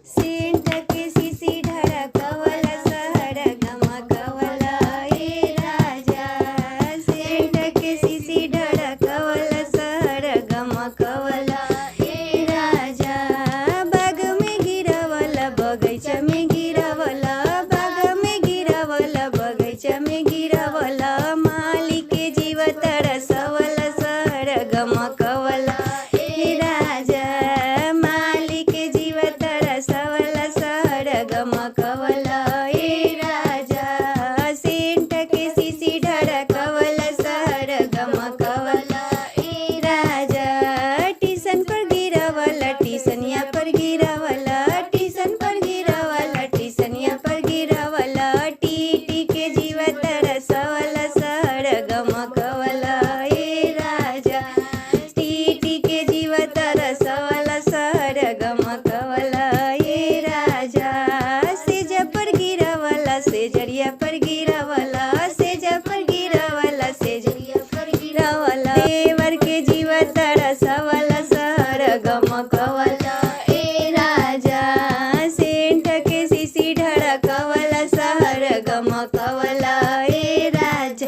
scent के सीसी ढळकवला सहर गमकवला ए राजा सेंट के सीसी ढळकवला सहर गमकवला ए राजा बाग में गिरवला बगैचा में गिरवला बाग में गिरवला बगैचा में गिरवला माली के जीव तरसवला सहर गमकवला ए राजा माली के जीव तरसवला सहर गमकवला ए राजा सेंट के सीसी ढळकवला सहर गमकवला ए राजा टीसन पर गिरवला टीसनिया पर गिरवला टीसन पर गिरवला टीसनिया पर गिरवला टीटी के जीव तरसवला सहर गमकवला ए राजा टीटी के जीव तरसवला सहर गमकवला